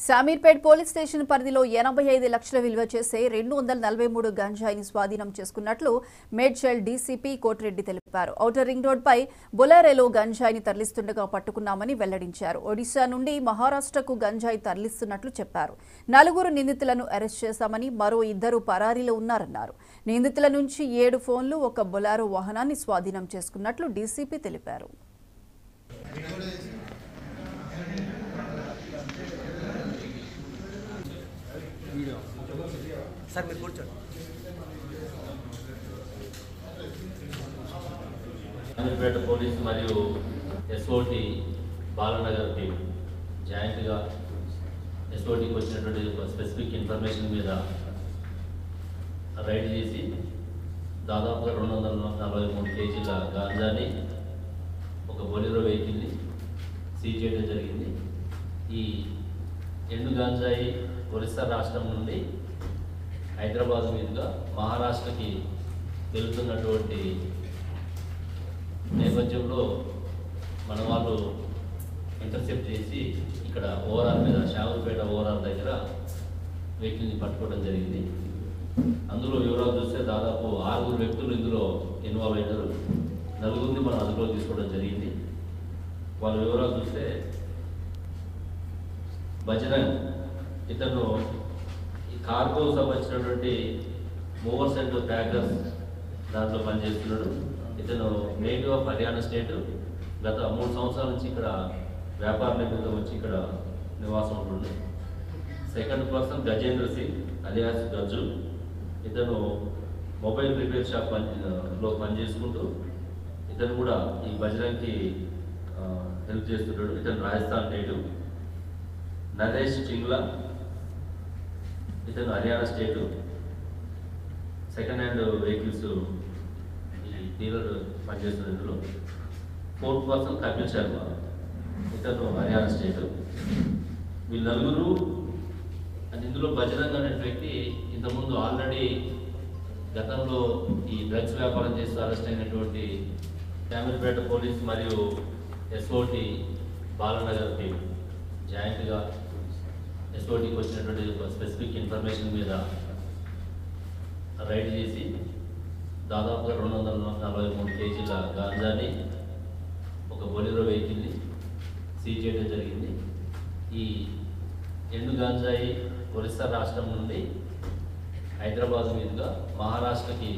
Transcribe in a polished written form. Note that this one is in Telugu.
శామీర్పేట్ పోలీస్ స్టేషన్ పరిధిలో 85 లక్షల విలువ చేసే 243 గంజాయిని స్వాధీనం చేసుకున్నట్లు మేడ్చల్ డీసీపీ కోటిరెడ్డి తెలిపారు. ఔటర్ రింగ్ రోడ్పై బొలెరోలో గంజాయిని తరలిస్తుండగా పట్టుకున్నామని వెల్లడించారు. ఒడిశా నుండి మహారాష్ట్రకు గంజాయి తరలిస్తున్నట్లు చెప్పారు. 4 నిందితులను అరెస్ట్ చేశామని, మరో 2 పరారీలో ఉన్నారన్నారు. నిందితుల నుంచి 7 ఫోన్లు, 1 బొలెరో వాహనాన్ని స్వాధీనం చేసుకున్నట్లు డీసీపీ తెలిపారు. సార్ మీరు కూర్చోండి. శామీర్పేట పోలీస్ మరియు ఎస్ఓటి బాలనగర్ టీం జాయింట్గా ఎస్ఓటికి వచ్చినటువంటి స్పెసిఫిక్ ఇన్ఫర్మేషన్ మీద రైడ్ చేసి దాదాపుగా 243 కేజీల గాంజాని, 1 బొలెరో వెహికల్ని సీజ్ చేయడం జరిగింది. ఈ ఎండు గాంజాయి ఒరిస్సా రాష్ట్రం నుండి హైదరాబాద్ మీదుగా మహారాష్ట్రకి వెళ్తున్నటువంటి నేపథ్యంలో మన వాళ్ళు ఇంటర్సెప్ట్ చేసి ఇక్కడ ఓవరాల్ మీద శామీర్పేట ఓవరాల్ దగ్గర వెహికల్ని పట్టుకోవడం జరిగింది. అందులో వివరాలు చూస్తే దాదాపు 6 వ్యక్తులు ఇందులో ఇన్వాల్వ్ అయినారు. 4 మనం అదుపులో తీసుకోవడం జరిగింది. వాళ్ళ వివరాలు చూస్తే బజరంగ్ ఇతను ఈ కార్గో సంబంధించినటువంటి మూవర్స్ అండ్ ప్యాకర్స్ దాంట్లో పనిచేస్తున్నాడు. ఇతను నేటివ్ ఆఫ్ హర్యానా స్టేట్. గత 3 సంవత్సరాల నుంచి ఇక్కడ వ్యాపార నిమిత్తం వచ్చి ఇక్కడ నివాసం ఉంటుండే. Second person Gajendra Singh alias Gajju. ఇతను మొబైల్ రిపేర్ షాప్ లో పనిచేసుకుంటూ ఇతను కూడా ఈ బజరంగ్కి హెల్ప్ చేస్తున్నాడు. ఇతను రాజస్థాన్ నేటివ్. నరేష్ చింగ్లా ఇతను హర్యానా స్టేటు. సెకండ్ హ్యాండ్ వెహికల్స్ ఈ డీలర్ పనిచేస్తున్న ఇందులో. ఫోర్త్ పర్సన్ కపిల్ శర్మ ఇతను హర్యానా స్టేటు. వీళ్ళు 4 అంటే ఇందులో బజరంగ్ అనే వ్యక్తి ఇంతకుముందు ఆల్రెడీ గతంలో ఈ డ్రగ్స్ వ్యాపారం చేస్తూ అరెస్ట్ అయినటువంటి శామీర్పేట పోలీస్ మరియు ఎస్ఓటి బాలనగర్ టీం జాయింట్గా ఎస్ఓటికి వచ్చినటువంటి స్పెసిఫిక్ ఇన్ఫర్మేషన్ మీద రైడ్ చేసి దాదాపుగా 243 కేజీల గాంజాని, 1 బొలెరో వెహికల్ని సీజ్ చేయడం జరిగింది. ఈ ఎండు గాంజాయి ఒరిస్సా రాష్ట్రం నుండి హైదరాబాద్ మీదుగా మహారాష్ట్రకి